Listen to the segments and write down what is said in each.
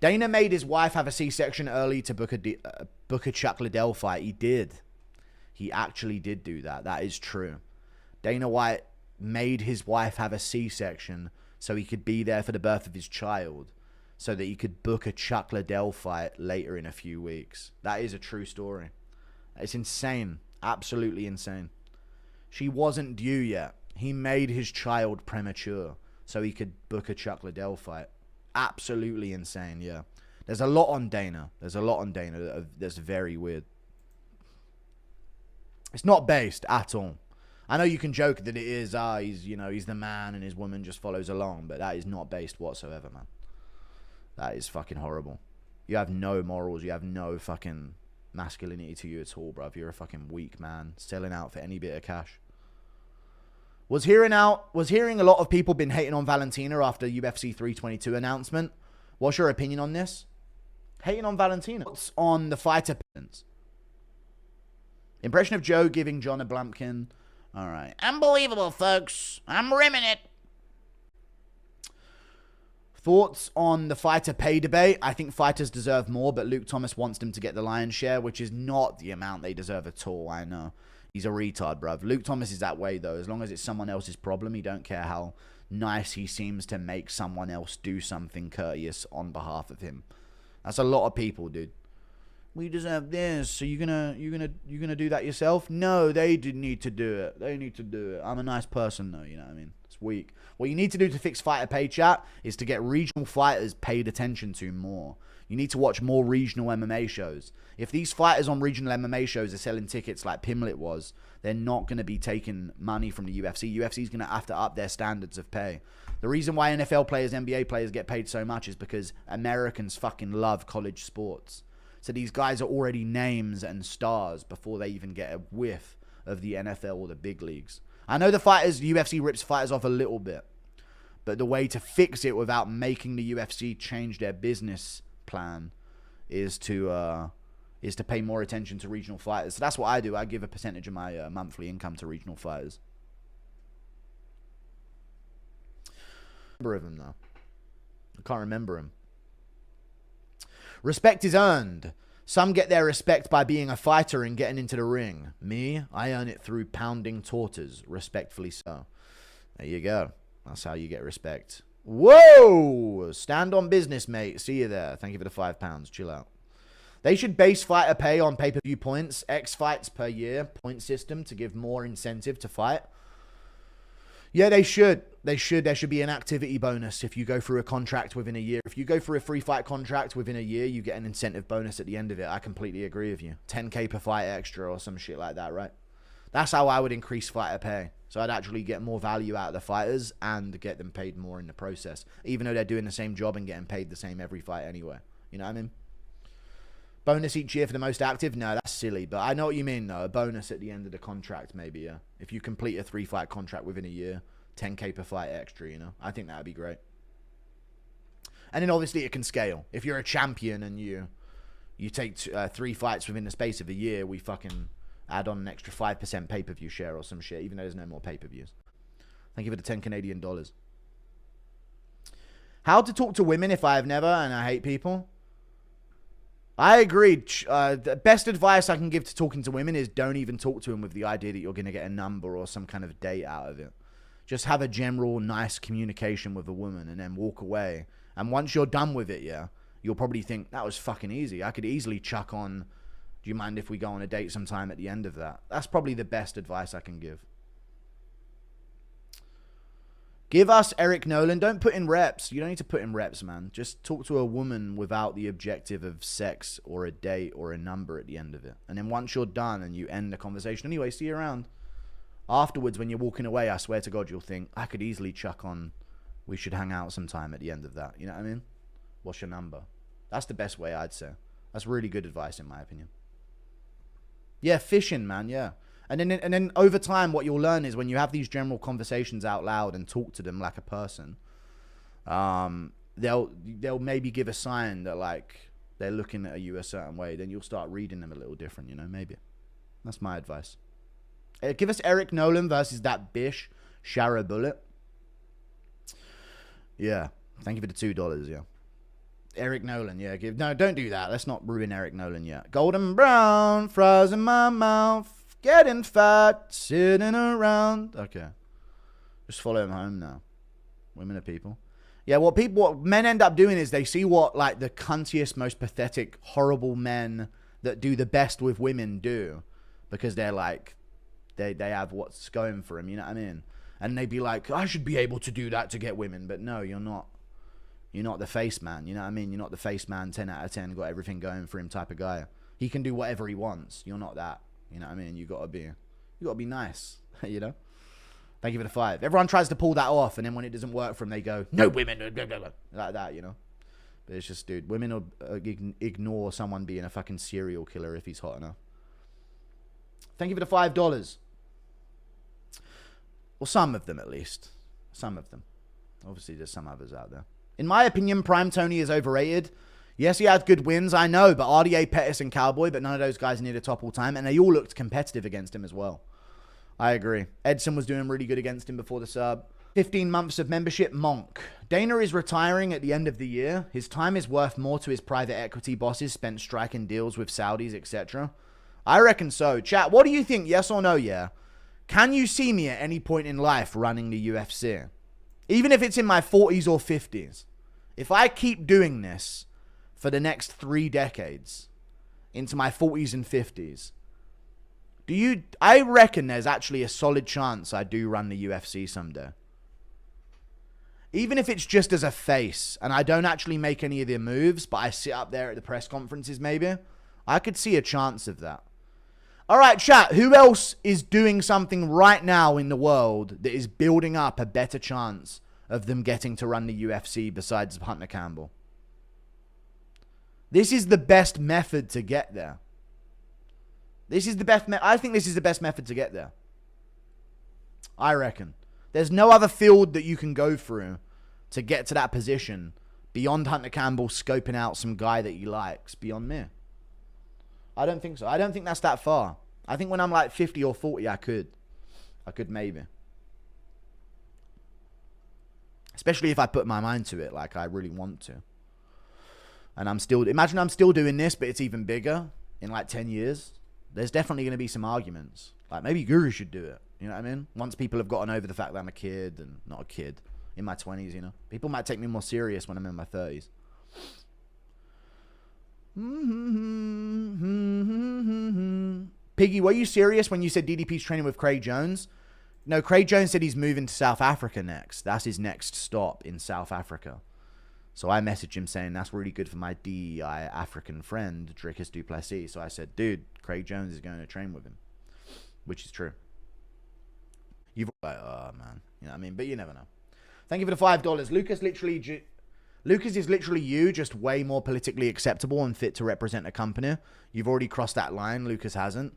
Dana made his wife have a C-section early to book a Chuck Liddell fight. He did. He actually did do that. That is true. Dana White made his wife have a C-section so he could be there for the birth of his child, so that he could book a Chuck Liddell fight later in a few weeks. That is a true story. It's insane. Absolutely insane. She wasn't due yet. He made his child premature so he could book a Chuck Liddell fight. Absolutely insane, yeah. There's a lot on Dana. There's a lot on Dana that's very weird. It's not based at all. I know you can joke that it is, he's the man and his woman just follows along, but that is not based whatsoever, man. That is fucking horrible. You have no morals. You have no fucking masculinity to you at all, bruv. You're a fucking weak man selling out for any bit of cash. Was hearing a lot of people been hating on Valentina after UFC 322 announcement. What's your opinion on this? Hating on Valentina. What's on the fighter opinions? Impression of Joe giving John a Blumpkin. All right. Unbelievable, folks. I'm rimming it. Thoughts on the fighter pay debate? I think fighters deserve more, but Luke Thomas wants them to get the lion's share, which is not the amount they deserve at all. I know. He's a retard, bruv. Luke Thomas is that way, though. As long as it's someone else's problem, he don't care how nice he seems to make someone else do something courteous on behalf of him. That's a lot of people, dude. We deserve this, so you're gonna do that yourself? No, they did need to do it. They need to do it. I'm a nice person, though. You know what I mean? It's weak. What you need to do to fix fighter pay, chat, is to get regional fighters paid attention to more. You need to watch more regional MMA shows. If these fighters on regional MMA shows are selling tickets like Pimlet was, they're not going to be taking money from the UFC. UFC is going to have to up their standards of pay. The reason why NFL players, NBA players get paid so much is because Americans fucking love college sports. So these guys are already names and stars before they even get a whiff of the NFL or the big leagues. I know the UFC rips fighters off a little bit, but the way to fix it without making the UFC change their business plan is to pay more attention to regional fighters. So that's what I do. I give a percentage of my monthly income to regional fighters. Remember him though. I can't remember him. Respect is earned. Some get their respect by being a fighter and getting into the ring. Me, I earn it through pounding tortas. Respectfully so. There you go. That's how you get respect. Whoa! Stand on business, mate. See you there. Thank you for the £5. Chill out. They should base fighter pay on pay-per-view points. X fights per year. Point system to give more incentive to fight. Yeah, they should. There should be an activity bonus if you go through a contract within a year. If you go through a free fight contract within a year, you get an incentive bonus at the end of it. I completely agree with you. 10K per fight extra or some shit like that, right? That's how I would increase fighter pay. So I'd actually get more value out of the fighters and get them paid more in the process. Even though they're doing the same job and getting paid the same every fight anyway. You know what I mean? Bonus each year for the most active? No, that's silly. But I know what you mean, though. A bonus at the end of the contract, maybe, yeah. If you complete a 3-fight contract within a year, 10K per fight extra, you know? I think that would be great. And then, obviously, it can scale. If you're a champion and you take 3 fights within the space of a year, we fucking add on an extra 5% pay-per-view share or some shit, even though there's no more pay-per-views. Thank you for the 10 Canadian dollars. How to talk to women if I have never and I hate people? I agree. The best advice I can give to talking to women is don't even talk to them with the idea that you're going to get a number or some kind of date out of it. Just have a general nice communication with a woman and then walk away. And once you're done with it, yeah, you'll probably think, that was fucking easy. I could easily chuck on, do you mind if we go on a date sometime at the end of that? That's probably the best advice I can give. Give us Eric Nolan. Don't put in reps. You don't need to put in reps, man. Just talk to a woman without the objective of sex or a date or a number at the end of it. And then once you're done and you end the conversation, anyway, see you around. Afterwards, when you're walking away, I swear to God, you'll think, I could easily chuck on, we should hang out sometime at the end of that. You know what I mean? What's your number? That's the best way, I'd say. That's really good advice, in my opinion. Yeah, fishing, man, yeah. And then over time, what you'll learn is when you have these general conversations out loud and talk to them like a person, they'll maybe give a sign that, like, they're looking at you a certain way. Then you'll start reading them a little different, you know, maybe. That's my advice. Give us Eric Nolan versus that bish, Shara Bullet. Yeah. Thank you for the $2, yeah. Eric Nolan, yeah. No, don't do that. Let's not ruin Eric Nolan yet. Golden brown, fries in my mouth, getting fat, sitting around. Okay. Just follow him home now. Women are people. Yeah, what men end up doing is they see what, like, the cuntiest, most pathetic, horrible men that do the best with women do. Because they're like, they have what's going for them, you know what I mean? And they'd be like, I should be able to do that to get women. But no, you're not. You're not the face man, you know what I mean? You're not the face man, 10 out of 10, got everything going for him type of guy. He can do whatever he wants. You're not that, you know what I mean? You gotta be nice, you know? Thank you for the 5. Everyone tries to pull that off, and then when it doesn't work for them, they go, no women, blah, blah, blah, like that, you know? But it's just, dude, women will ignore someone being a fucking serial killer if he's hot enough. Thank you for the $5. Well, some of them at least. Some of them. Obviously, there's some others out there. In my opinion, Prime Tony is overrated. Yes, he had good wins, I know, but RDA, Pettis, and Cowboy, but none of those guys near the top all time, and they all looked competitive against him as well. I agree. Edson was doing really good against him before the sub. 15 months of membership, Monk. Dana is retiring at the end of the year. His time is worth more to his private equity bosses spent striking deals with Saudis, etc. I reckon so. Chat, what do you think? Yes or no, yeah? Can you see me at any point in life running the UFC? Even if it's in my 40s or 50s. If I keep doing this for the next 3 decades, into my 40s and 50s, I reckon there's actually a solid chance I do run the UFC someday. Even if it's just as a face, and I don't actually make any of the moves, but I sit up there at the press conferences maybe, I could see a chance of that. Alright, chat, who else is doing something right now in the world that is building up a better chance of them getting to run the UFC besides Hunter Campbell? This is the best method to get there. This is the best. I think this is the best method to get there. I reckon. There's no other field that you can go through to get to that position beyond Hunter Campbell scoping out some guy that he likes beyond me. I don't think so. I don't think that's that far. I think when I'm like 50 or 40, I could maybe. Especially if I put my mind to it like I really want to. And imagine I'm still doing this, but it's even bigger in like 10 years. There's definitely going to be some arguments. Like maybe Guru should do it. You know what I mean? Once people have gotten over the fact that I'm a kid and not a kid in my 20s, you know. People might take me more serious when I'm in my 30s. Piggy, were you serious when you said DDP's training with Craig Jones? No, Craig Jones said he's moving to South Africa next. That's his next stop in South Africa. So I messaged him saying, that's really good for my DEI African friend, Drickus Duplessis. So I said, dude, Craig Jones is going to train with him. Which is true. You've like, oh, man. You know what I mean? But you never know. Thank you for the $5. Lucas is literally you, just way more politically acceptable and fit to represent a company. You've already crossed that line. Lucas hasn't.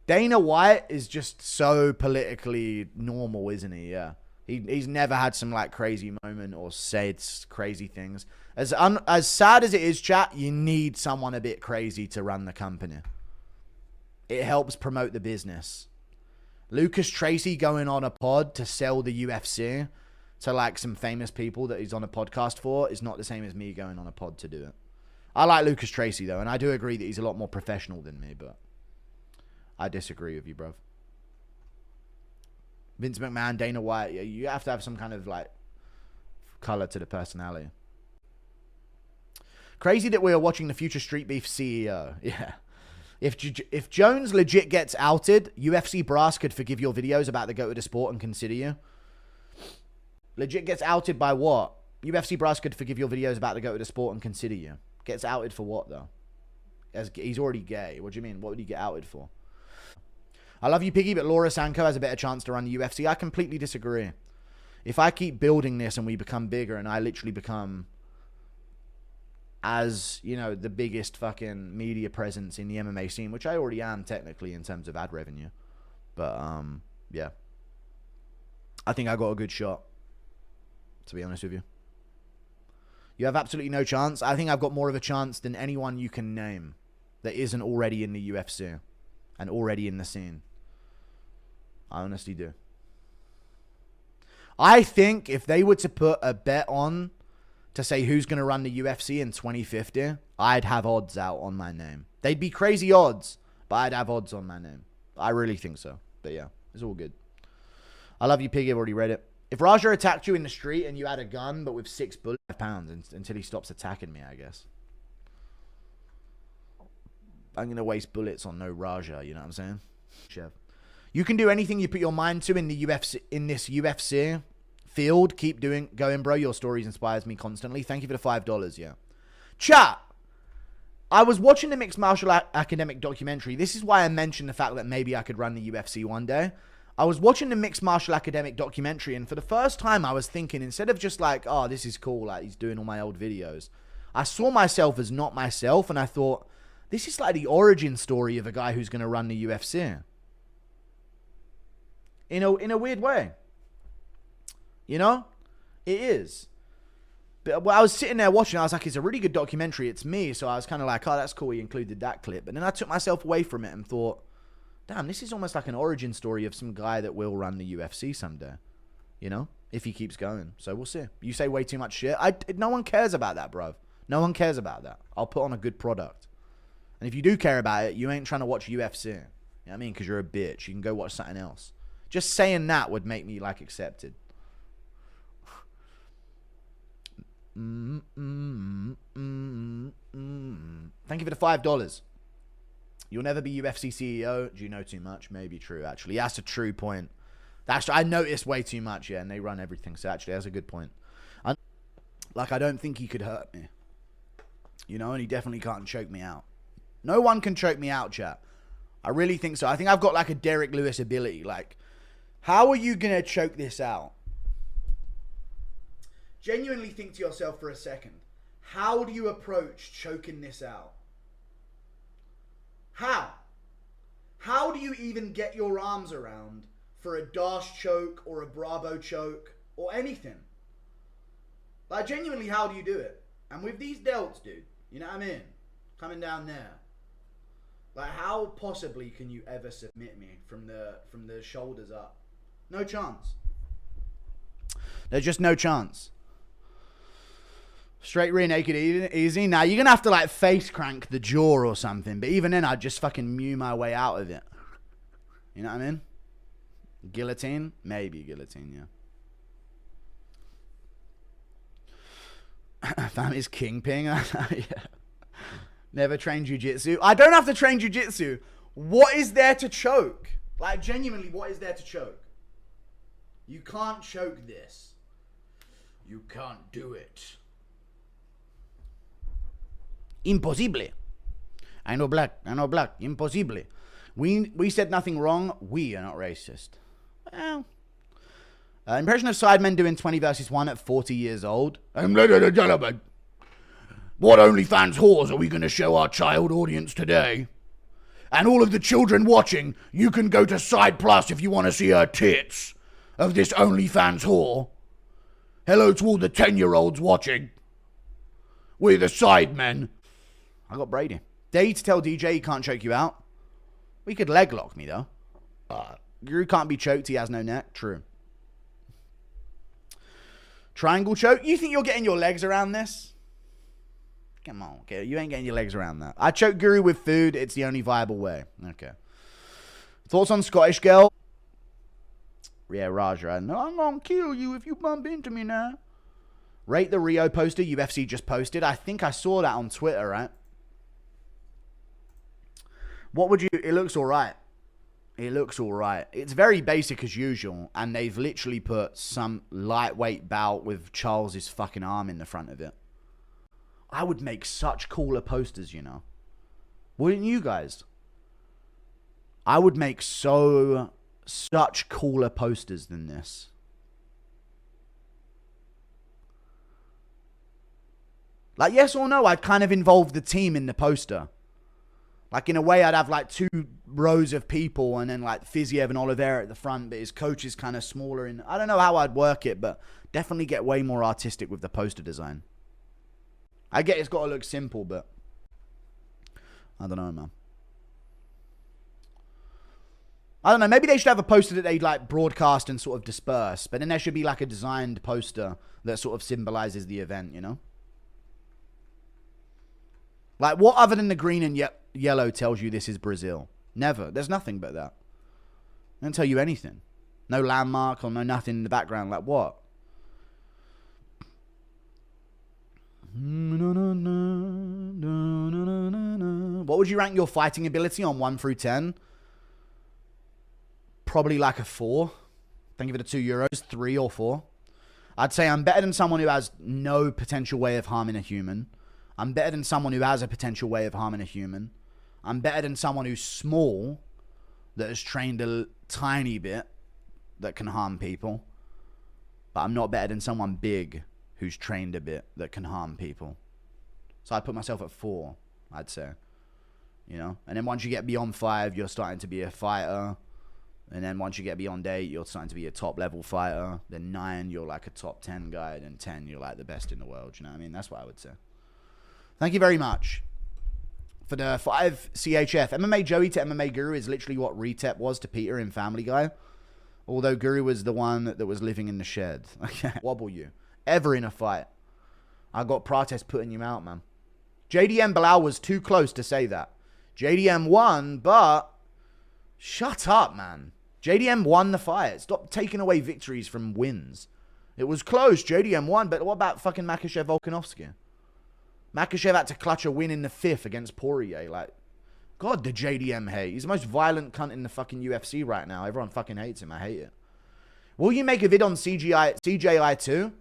Dana White is just so politically normal, isn't he? Yeah. He's never had some like crazy moment or said crazy things. As sad as it is, chat, you need someone a bit crazy to run the company. It helps promote the business. Lucas Tracy going on a pod to sell the UFC to like some famous people that he's on a podcast for is not the same as me going on a pod to do it. I like Lucas Tracy though, and I do agree that he's a lot more professional than me, but I disagree with you, bro. Vince McMahon, Dana White, you have to have some kind of like color to the personality. Crazy that we are watching the future Street Beef CEO. Yeah. If Jones legit gets outed, UFC brass could forgive your videos about the go to the sport and consider you. Legit gets outed by what? UFC brass could forgive your videos about the go to the sport and consider you. Gets outed for what though? He's already gay. What do you mean? What would he get outed for? I love you, Piggy, but Laura Sanko has a better chance to run the UFC. I completely disagree. If I keep building this and we become bigger and I literally become, as, you know, the biggest fucking media presence in the MMA scene, which I already am technically in terms of ad revenue. But, yeah. I think I got a good shot, to be honest with you. You have absolutely no chance. I think I've got more of a chance than anyone you can name that isn't already in the UFC and already in the scene. I honestly do. I think if they were to put a bet on to say who's going to run the UFC in 2050, I'd have odds out on my name. They'd be crazy odds, but I'd have odds on my name. I really think so. But yeah, it's all good. I love you, Piggy. I've already read it. If Raja attacked you in the street and you had a gun, but with 6 bullets, £5 until he stops attacking me, I guess. I'm going to waste bullets on no Raja, you know what I'm saying? Chef. You can do anything you put your mind to in the UFC, in this UFC field. Keep going, bro. Your stories inspires me constantly. Thank you for the $5, yeah. Chat. I was watching the Mixed Martial Academic documentary. This is why I mentioned the fact that maybe I could run the UFC one day. I was watching the Mixed Martial Academic documentary, and for the first time, I was thinking, instead of just like, oh, this is cool, like he's doing all my old videos, I saw myself as not myself, and I thought, this is like the origin story of a guy who's going to run the UFC. In a weird way. You know? It is. But I was sitting there watching, I was like, it's a really good documentary, it's me, so I was kind of like, oh, that's cool, he included that clip. But then I took myself away from it and thought, damn, this is almost like an origin story of some guy that will run the UFC someday. You know? If he keeps going. So we'll see. You say way too much shit. No one cares about that, bro. No one cares about that. I'll put on a good product. And if you do care about it, you ain't trying to watch UFC. You know what I mean? Because you're a bitch. You can go watch something else. Just saying that would make me, like, accepted. Thank you for the $5. You'll never be UFC CEO. Do you know too much? Maybe true, actually. That's a true point. I noticed way too much, yeah, and they run everything. So actually, that's a good point. I don't think he could hurt me. You know, and he definitely can't choke me out. No one can choke me out, chat. I really think so. I think I've got like a Derek Lewis ability. Like, how are you going to choke this out? Genuinely think to yourself for a second. How do you approach choking this out? How? How do you even get your arms around for a Dash choke or a Bravo choke or anything? Like, genuinely, how do you do it? And with these delts, dude, you know what I mean? Coming down there. Like, how possibly can you ever submit me from the shoulders up? No chance. There's just no chance. Straight rear naked easy. Now, you're going to have to, like, face crank the jaw or something. But even then, I'd just fucking mew my way out of it. You know what I mean? Guillotine? Maybe guillotine, yeah. Family's kingpin. Yeah. Never trained jiu-jitsu. I don't have to train jiu-jitsu. What is there to choke? Like, genuinely, what is there to choke? You can't choke this. You can't do it. Impossible. I know black. Impossible. We said nothing wrong. We are not racist. Well. Impression of Sidemen doing 20 versus 1 at 40 years old. Ladies and gentlemen, what OnlyFans whores are we going to show our child audience today? And all of the children watching, you can go to Side Plus if you want to see her tits of this OnlyFans whore. Hello to all the 10-year-olds watching. We're the Sidemen. I got Brady. Dare you to tell DJ he can't choke you out? We could leg lock me, though. Guru can't be choked. He has no neck. True. Triangle choke? You think you're getting your legs around this? Come on. Okay, you ain't getting your legs around that. I choke Guru with food. It's the only viable way. Okay. Thoughts on Scottish girl? Yeah, Raja. No, I'm gonna kill you if you bump into me now. Rate the Rio poster UFC just posted. I think I saw that on Twitter, right? What would you... It looks alright. It looks alright. It's very basic as usual. And they've literally put some lightweight bout with Charles's fucking arm in the front of it. I would make such cooler posters, you know. Wouldn't you guys? I would make such cooler posters than this. Like, yes or no, I'd kind of involve the team in the poster. Like, in a way, I'd have, like, 2 rows of people and then, like, Fiziev and Oliveira at the front, but his coach is kind of smaller. I don't know how I'd work it, but definitely get way more artistic with the poster design. I get it's got to look simple, but I don't know, man. I don't know. Maybe they should have a poster that they like broadcast and sort of disperse. But then there should be like a designed poster that sort of symbolizes the event, you know? Like, what other than the green and yellow tells you this is Brazil? Never. There's nothing but that. They don't tell you anything. No landmark or no nothing in the background. Like, what? What would you rank your fighting ability on 1 through 10? Probably like a 4. Don't give it a €2. 3 or 4. I'd say I'm better than someone who has no potential way of harming a human. I'm better than someone who has a potential way of harming a human. I'm better than someone who's small that has trained a tiny bit that can harm people. But I'm not better than someone big who's trained a bit that can harm people. So I'd put myself at 4, I'd say. You know? And then once you get beyond 5, you're starting to be a fighter. And then once you get beyond 8, you're starting to be a top level fighter. Then 9, you're like a top 10 guy. Then 10, you're like the best in the world. You know what I mean? That's what I would say. Thank you very much for the 5 CHF. MMA Joey to MMA Guru is literally what Retep was to Peter in Family Guy. Although Guru was the one that was living in the shed. Okay. Wobble you. Ever in a fight. I got Prates putting you out, man. JDM Bilal was too close to say that. JDM won, but... Shut up, man. JDM won the fight. Stop taking away victories from wins. It was close. JDM won, but what about fucking Makhachev Volkanovski? Makhachev had to clutch a win in the 5th against Poirier. Like, God, the JDM hate. He's the most violent cunt in the fucking UFC right now. Everyone fucking hates him. I hate it. Will you make a vid on CJI too?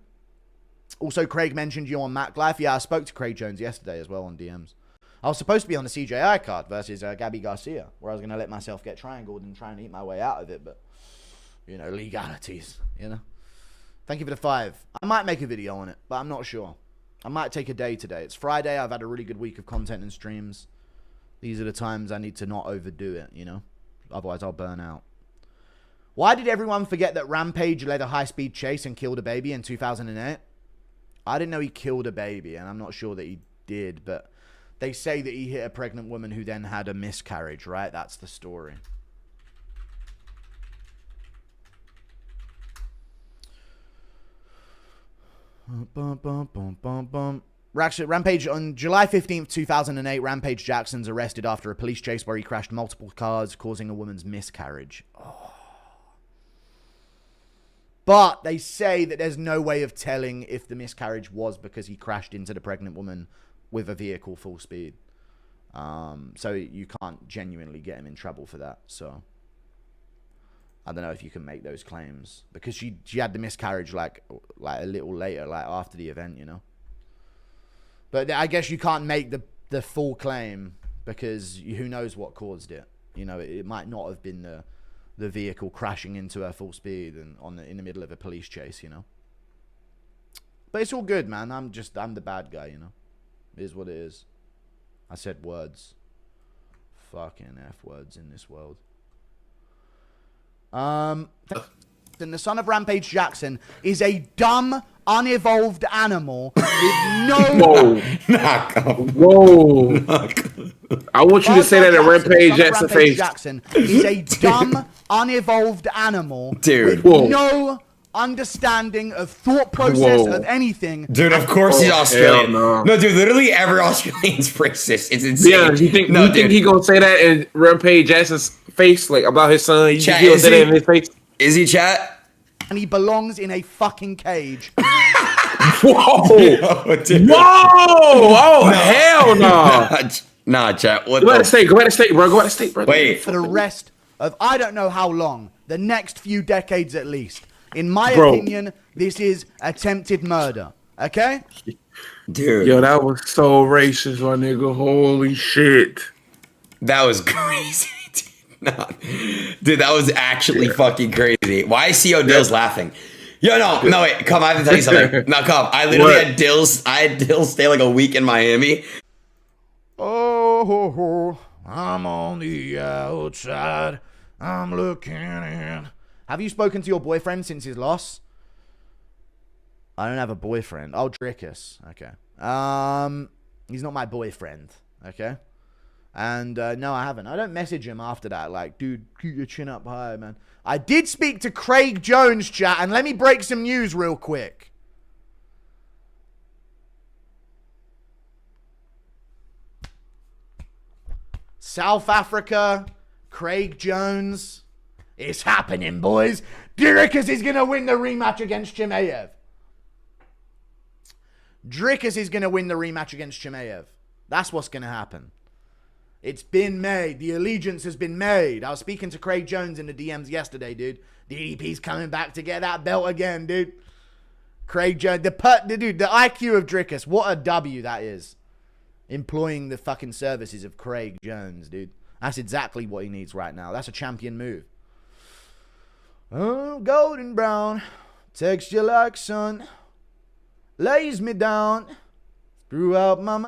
Also, Craig mentioned you on Mac Life. Yeah, I spoke to Craig Jones yesterday as well on DMs. I was supposed to be on the CJI card versus Gabby Garcia, where I was going to let myself get triangled and try and eat my way out of it. But, you know, legalities, you know. Thank you for the 5. I might make a video on it, but I'm not sure. I might take a day today. It's Friday. I've had a really good week of content and streams. These are the times I need to not overdo it, you know. Otherwise, I'll burn out. Why did everyone forget that Rampage led a high-speed chase and killed a baby in 2008? I didn't know he killed a baby, and I'm not sure that he did, but... They say that he hit a pregnant woman who then had a miscarriage, right? That's the story. Rampage on July 15th, 2008, Rampage Jackson's arrested after a police chase where he crashed multiple cars, causing a woman's miscarriage. Oh. But they say that there's no way of telling if the miscarriage was because he crashed into the pregnant woman with a vehicle full speed. So you can't genuinely get him in trouble for that. So I don't know if you can make those claims because she had the miscarriage like a little later, like after the event, you know. But I guess you can't make the full claim because who knows what caused it. You know, it might not have been the vehicle crashing into her full speed and in the middle of a police chase, you know. But it's all good, man. I'm the bad guy, you know. It is what it is. I said words. Fucking F words in this world. And the son of Rampage Jackson is a dumb, unevolved animal with no... Whoa. I want you to say that at Rampage Jackson face. Jackson is a dumb, unevolved animal Dude. with no understanding of thought process of anything. Dude, of course he's Australian. No, dude, literally every Australian's racist. It's insane. Yeah, you think he gonna say that in Rampage Jackson's face, like about his son? You think he'll say that in his face? Is he, chat? And he belongs in a fucking cage. Whoa! Whoa! Oh, no. Hell no! Nah, chat. What go ahead to state, bro. Go ahead to state, bro. Wait. For the rest of, I don't know how long, the next few decades at least. In my opinion, this is attempted murder. Okay? Dude. Yo, that was so racist, my nigga. Holy shit. That was crazy. Dude, that was actually fucking crazy. Why is CO Dills laughing? Yo, no, wait. Come, I have to tell you something. No, come. I literally had Dills stay like a week in Miami. Oh, I'm on the outside. I'm looking in. Have you spoken to your boyfriend since his loss? I don't have a boyfriend. Oh, Drickus. Okay. He's not my boyfriend. Okay. And no, I haven't. I don't message him after that. Like, dude, keep your chin up high, man. I did speak to Craig Jones, chat, and let me break some news real quick. South Africa, Craig Jones. It's happening, boys. Dricus is going to win the rematch against Chimaev. Dricus is going to win the rematch against Chimaev. That's what's going to happen. It's been made. The allegiance has been made. I was speaking to Craig Jones in the DMs yesterday, dude. DDP's coming back to get that belt again, dude. Craig Jones. The IQ of Dricus. What a W that is. Employing the fucking services of Craig Jones, dude. That's exactly what he needs right now. That's a champion move. Oh, golden brown. Texture like sun. Lays me down. Throughout my